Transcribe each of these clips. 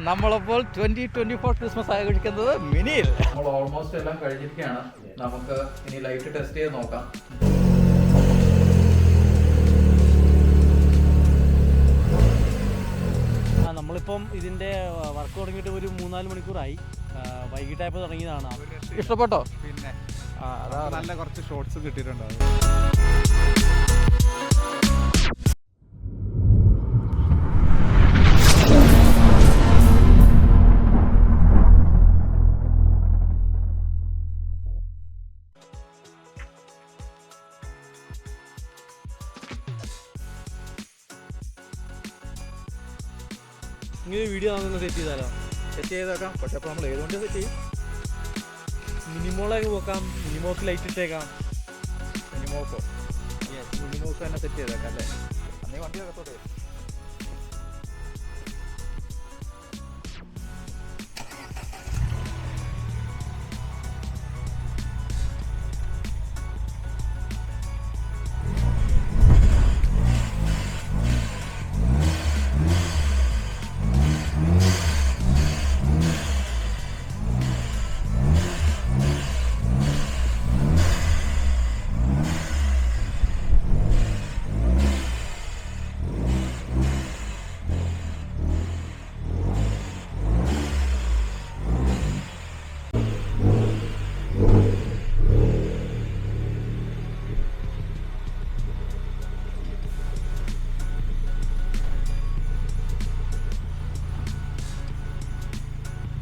നമ്മളപ്പോൾ 2024 ക്രിസ്മസ് ആഘോഷിക്കുന്നത് മിനിയിൽ. നമ്മൾ ഓൾമോസ്റ്റ് എല്ലാം കഴിഞ്ഞിരിക്കുകയാണ്. നമുക്ക് ഇനി ലൈറ്റ് ടെസ്റ്റ് ചെയ്ത് നോക്കാം. നമ്മളിപ്പം ഇതിൻ്റെ വർക്ക് തുടങ്ങിയിട്ട് ഒരു 3-4 മണിക്കൂറായി. വൈകിട്ടായപ്പോൾ തുടങ്ങിയതാണ്. ഇഷ്ടപ്പെട്ടോ? പിന്നെ നല്ല കുറച്ച് ഷോർട്സ് കിട്ടിയിട്ടുണ്ടാവും. ഇങ്ങനെ വീഡിയോ നമുക്ക് സെറ്റ് ചെയ്താലോ? സെറ്റ് ചെയ്തേക്കാം. പക്ഷെ അപ്പോൾ നമ്മൾ ഏതുകൊണ്ട് സെറ്റ് ചെയ്യും? മിനിമോളൊക്കെ പോക്കാം. മിനിമോക്ക് ലൈറ്റ് ഇട്ടേക്കാം. മിനിമോക്ക് തന്നെ സെറ്റ് ചെയ്തേക്കാം അല്ലേ? അന്നേ വണ്ടി അകത്തോട്ട്.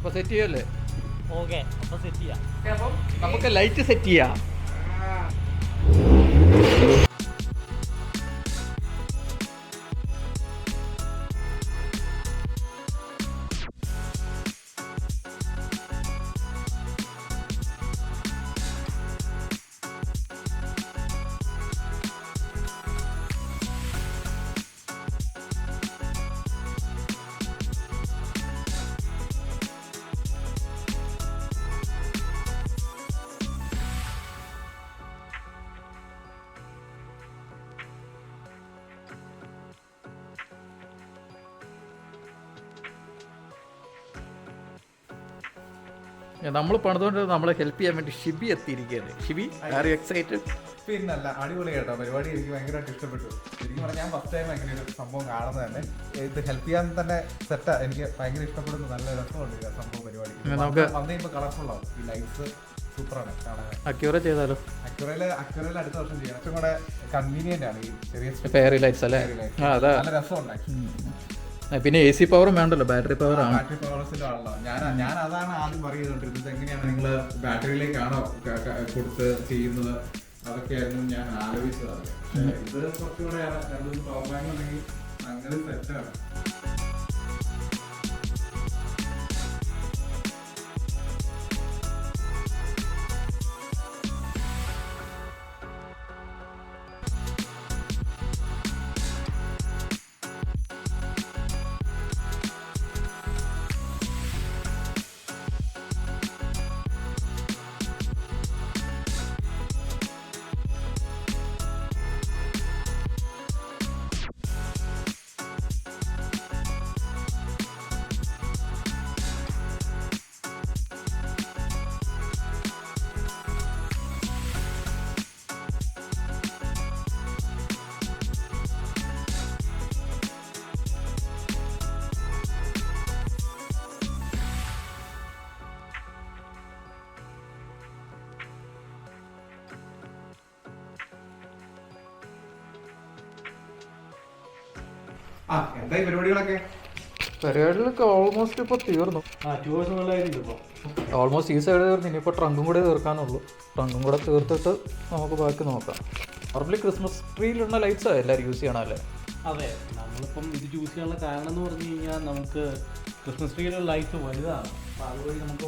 അപ്പോൾ സെറ്റ് ചെയ്യല്ലേ? ഓക്കെ, അപ്പോൾ സെറ്റ് ചെയ്യാം. അപ്പം നമുക്ക് ലൈറ്റ് സെറ്റ് ചെയ്യാം. നമ്മൾ പണിതുകൊണ്ട് നമ്മളെ ഹെൽപ്പ് ചെയ്യാൻ വേണ്ടി ഷിബി എത്തിയിരിക്കുകയാണ്. Shibi, are you excited? പിന്നല്ല, അടിപൊളി കേട്ടോ പരിപാടി. എനിക്ക് ഭയങ്കരമായിട്ട് ഇഷ്ടപ്പെട്ടു. ശരിക്കും പറഞ്ഞാൽ ഞാൻ ഫസ്റ്റ് ടൈം അങ്ങനെ ഒരു സംഭവം കാണുന്നത് തന്നെ. ഇത് ഹെൽപ്പ് ചെയ്യാൻ തന്നെ സെറ്റാ. എനിക്ക് ഭയങ്കര ഇഷ്ടപ്പെടുന്നു. നല്ല രസമുണ്ട് ഈ സംഭവം പരിപാടി. നമുക്ക് വന്നു കഴിയുമ്പോൾ കളർഫുള്ളാവും. ഈ ലൈറ്റ്സ് സൂപ്പറാണ് കാണാൻ. അക്യൂറ ചെയ്താലോ? അക്യൂറയിൽ അടുത്ത വർഷം ചെയ്യണം. കുറച്ചും കൂടെ കൺവീനിയന്റ് ആണ് ഈ ചെറിയ ഫെയറി ലൈറ്റ്സ് അല്ലേ? നല്ല രസമുണ്ട്. പിന്നെ AC പവറും വേണ്ടല്ലോ, ബാറ്ററി പവർ ആണ്. ബാറ്ററി പവേഴ്സിന്റെ ആണല്ലോ. ഞാൻ അതാണ് ആദ്യം പറയുന്നത്. എങ്ങനെയാണ് നിങ്ങൾ ബാറ്ററിയിലേക്കാണോ കൊടുത്ത് ചെയ്യുന്നത്? അതൊക്കെയായിരുന്നു ഞാൻ ആലോചിച്ചത്. ഇത് കുറച്ചുകൂടെ 2-3 പവർ ബാങ്ക് ഉണ്ടെങ്കിൽ അങ്ങനെ സെറ്റാണ്. എന്തായി പരിപാടികളൊക്കെ ഓൾമോസ്റ്റ് ഇപ്പോൾ തീർന്നു. ഓൾമോസ്റ്റ് ഈ സൈഡ് തീർന്നു. ഇനിയിപ്പോൾ ട്രങ്കും കൂടെ തീർക്കാനുള്ളൂ. ട്രങ്കും കൂടെ തീർത്തിട്ട് നമുക്ക് ബാക്കി നോക്കാം. നോർമലി ക്രിസ്മസ് ട്രീയിലുള്ള ലൈറ്റ്സാണ് എല്ലാവരും യൂസ് ചെയ്യണമല്ലേ? അതെ, നമ്മളിപ്പം ഇത് ചൂസ് ചെയ്യാനുള്ള കാരണം എന്ന് പറഞ്ഞു കഴിഞ്ഞാൽ നമുക്ക് ക്രിസ്മസ് ട്രീയിലുള്ള ലൈറ്റ്സ് വലുതാണ്. അപ്പോൾ അതുവഴി നമുക്ക്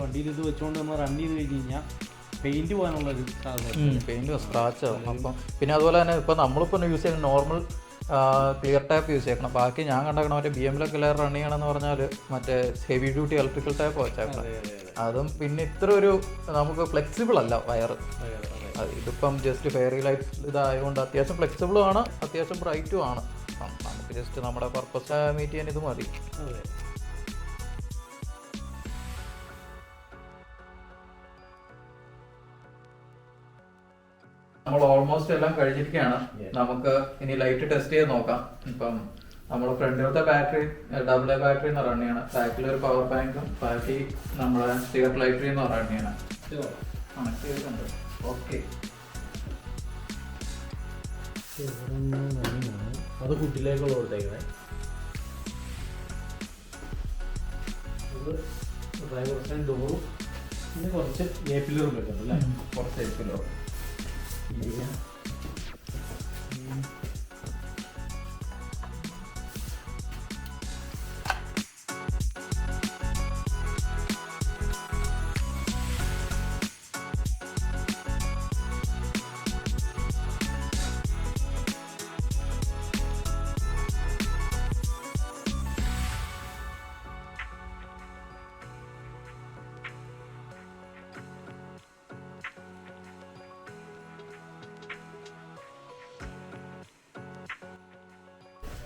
വണ്ടിയിൽ ഇത് വെച്ചുകൊണ്ട് നമ്മൾ റൺ ചെയ്ത് കഴിഞ്ഞ് കഴിഞ്ഞാൽ പെയിൻറ്റ് പോകാനുള്ളൊരു സാധ്യത. പെയിൻറ്റ് സ്ക്രാച്ച് ആവും. അപ്പം പിന്നെ അതുപോലെ തന്നെ ഇപ്പോൾ നമ്മളിപ്പോൾ യൂസ് ചെയ്യുന്ന നോർമൽ ക്ലിയർ ടാപ്പ് യൂസ് ചെയ്യണം. ബാക്കി ഞാൻ കണ്ടേക്കണം മറ്റേ BMലൊക്കെ എല്ലാവരും റൺ ചെയ്യണമെന്ന് പറഞ്ഞാൽ മറ്റേ ഹെവി ഡ്യൂട്ടി ഇലക്ട്രിക്കൽ ടാപ്പ് വെച്ചേക്കണം. അതും പിന്നെ ഇത്ര ഒരു നമുക്ക് ഫ്ലെക്സിബിൾ അല്ല വയർ. ഇതിപ്പം ജസ്റ്റ് ഫെയറി ലൈറ്റ്സ് ഇതായതുകൊണ്ട് അത്യാവശ്യം ഫ്ലെക്സിബിളും ആണ്, അത്യാവശ്യം ബ്രൈറ്റും ആണ്. നമുക്ക് ജസ്റ്റ് നമ്മുടെ പർപ്പസ് മീറ്റ് ചെയ്യാൻ ഇത് മതി. അതെ. നമ്മൾ ഓൾമോസ്റ്റ് എല്ലാം കഴിഞ്ഞിരിക്കുകയാണ്. നമുക്ക് ഇനി ലൈറ്റ് ടെസ്റ്റ് ചെയ്ത് നോക്കാം. ഇപ്പം നമ്മുടെ ഫ്രണ്ടിലത്തെ ബാറ്ററി AA ബാറ്ററി എന്ന് പറയുകയാണ്, ബാക്കിൽ ഒരു പവർ ബാങ്കും ബാക്കി നമ്മുടെ സ്റ്റിയർ ലൈറ്ററി എന്ന് പറയുകയാണ്. കണക്ട് ചെയ്തിട്ടുണ്ട്. ഓക്കെ, അത് കുട്ടിയിലേക്കുള്ള കൊടുത്തേക്കണേ. ഡ്രൈവർ സൈഡ് ഡോറും പിന്നെ കുറച്ച് ഏപ്പിലറും വെക്കുന്നു അല്ലേ? കുറച്ച് കിലോ.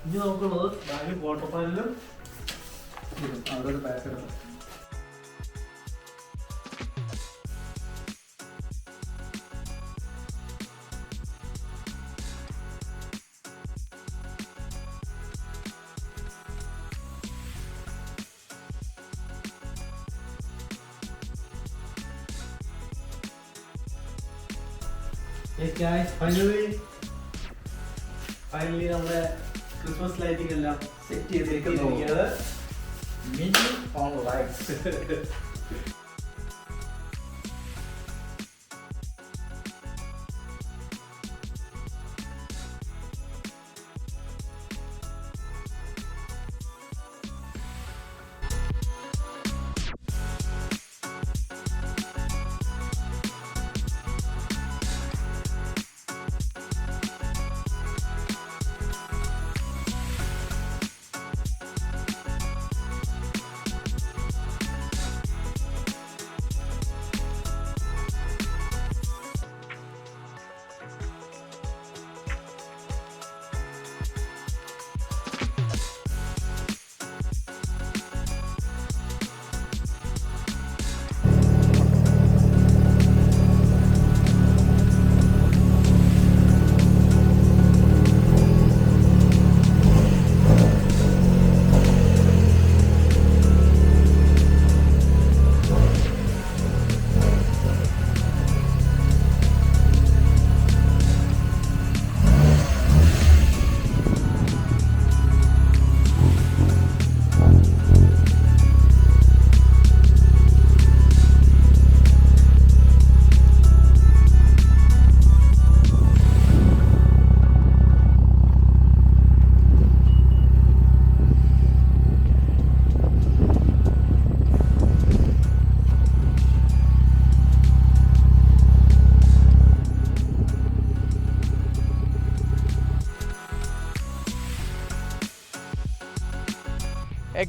ഇനി നമുക്കുള്ളത് ബാഗ് വാട്ടർ പാനലും അവിടെ ഒരു ബാറ്ററി ഉണ്ട്. ഫൈനലി നമ്മുടെ ക്രിസ്മസ് ലൈറ്റിംഗ് എല്ലാം സെറ്റ് ചെയ്തിരിക്കുന്നത് മിനി ഓൺ ലൈറ്റ്സ്.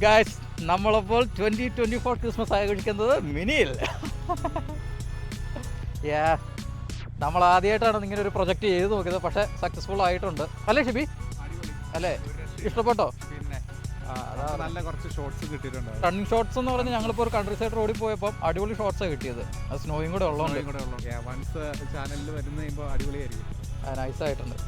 ഗായ്സ്, നമ്മളപ്പോൾ 2024 ക്രിസ്മസ് ആഘോഷിക്കുന്നത് മിനിയിൽ. നമ്മൾ ആദ്യമായിട്ടാണ് ഇങ്ങനെ ഒരു പ്രൊജക്റ്റ് ചെയ്ത് നോക്കിയത്, പക്ഷേ സക്സസ്ഫുൾ ആയിട്ടുണ്ട് അല്ലേ ഷിബി? അല്ലേ, ഇഷ്ടപ്പെട്ടോ? പിന്നെ നല്ല കുറച്ച് ഷോട്ട്സ് കിട്ടിയിട്ടുണ്ട്. റണ്ണിങ് ഷോട്ട്സ് എന്ന് പറഞ്ഞാൽ ഞങ്ങളിപ്പോൾ ഒരു കൺട്രി സൈഡ് റോഡിൽ പോയപ്പോൾ അടിപൊളി ഷോട്ട്സാണ് കിട്ടിയത്. അത് സ്നോയും കൂടെ ഉള്ളതുകൊണ്ട് വൺസ് ചാനലിൽ വരുന്ന കഴിയുമ്പോൾ അടിപൊളിയായിരിക്കും. നൈസായിട്ടുണ്ട്.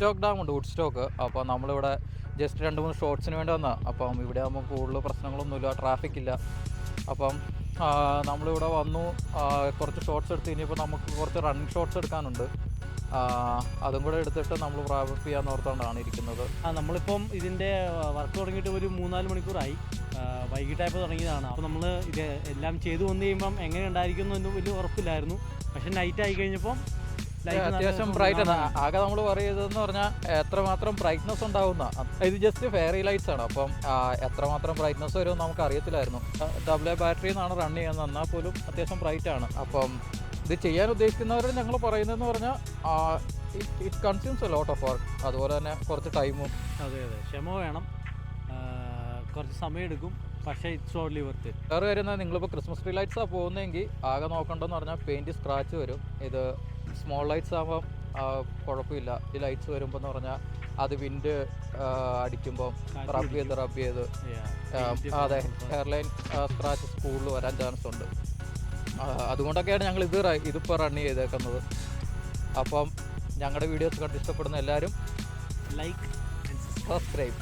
വുഡ്സ്റ്റോക്ക് ഡാം ഉണ്ട്, വുഡ്സ്റ്റോക്ക്. അപ്പോൾ നമ്മളിവിടെ ജസ്റ്റ് 2-3 ഷോട്ട്സിന് വേണ്ടി വന്നതാണ്. അപ്പം ഇവിടെ ആകുമ്പോൾ കൂടുതൽ പ്രശ്നങ്ങളൊന്നുമില്ല, ട്രാഫിക് ഇല്ല. അപ്പം നമ്മളിവിടെ വന്നു, കുറച്ച് ഷോട്ട്സ് എടുത്ത് ഇനിയിപ്പോൾ നമുക്ക് കുറച്ച് റണ്ണിങ് ഷോട്ട്സ് എടുക്കാനുണ്ട്. അതും കൂടെ എടുത്തിട്ട് നമ്മൾ പ്രാപ് ചെയ്യാൻ ഓർത്തുകൊണ്ടാണ് ഇരിക്കുന്നത്. നമ്മളിപ്പം ഇതിൻ്റെ വർക്ക് തുടങ്ങിയിട്ട് ഒരു 3-4 മണിക്കൂറായി. വൈകിട്ടായപ്പോൾ തുടങ്ങിയതാണ്. അപ്പോൾ നമ്മൾ ഇത് എല്ലാം ചെയ്തു വന്നു കഴിയുമ്പം എങ്ങനെ ഉണ്ടായിരിക്കും എന്നൊന്നും വലിയ ഉറപ്പില്ലായിരുന്നു. പക്ഷേ നൈറ്റ് ആയി കഴിഞ്ഞപ്പം അത്യാവശ്യം ബ്രൈറ്റ് ആണ്. ആകെ നമ്മൾ പറയുന്നതെന്ന് പറഞ്ഞാൽ എത്രമാത്രം ബ്രൈറ്റ്നസ് ഉണ്ടാവുന്ന, ഇത് ജസ്റ്റ് ഫെയറി ലൈറ്റ്സ് ആണ്. അപ്പം എത്രമാത്രം ബ്രൈറ്റ്നസ് വരുമെന്ന് നമുക്ക് അറിയത്തില്ലായിരുന്നു. AA ബാറ്ററി എന്നാണ് റൺ ചെയ്യുന്നത്, എന്നാൽ പോലും അത്യാവശ്യം ബ്രൈറ്റ് ആണ്. അപ്പം ഇത് ചെയ്യാൻ ഉദ്ദേശിക്കുന്നവർ ഞങ്ങൾ പറയുന്നതെന്ന് പറഞ്ഞാൽ it consumes a lot of work, അതുപോലെ തന്നെ കുറച്ച് ടൈമും. അതെ ക്ഷമ വേണം, കുറച്ച് സമയം എടുക്കും. പക്ഷേ ഇറ്റ്സ് ഓൺലി വർത്ത് ഇറ്റ്. വേറെ കാര്യം നിങ്ങളിപ്പോൾ ക്രിസ്മസ് ട്രീ ലൈറ്റ്സാണ് പോകുന്നതെങ്കിൽ ആകെ നോക്കേണ്ടതെന്ന് പറഞ്ഞാൽ പെയിൻറ്റ് സ്ക്രാച്ച് വരും. ഇത് സ്മോൾ ലൈറ്റ്സ് ആകുമ്പം കുഴപ്പമില്ല. ഈ ലൈറ്റ്സ് വരുമ്പോൾ എന്ന് പറഞ്ഞാൽ അത് വിൻഡ് അടിക്കുമ്പോൾ റബ്ബ് ചെയ്ത് അതെ എയർലൈൻ സ്ക്രാച്ച് സ്കൂളിൽ വരാൻ ചാൻസ് ഉണ്ട്. അതുകൊണ്ടൊക്കെയാണ് ഞങ്ങൾ ഇതിപ്പോൾ റൺ ചെയ്തേക്കുന്നത്. അപ്പം ഞങ്ങളുടെ വീഡിയോസ് കണ്ട് ഇഷ്ടപ്പെടുന്ന എല്ലാവരും ലൈക്ക് സബ്സ്ക്രൈബ്.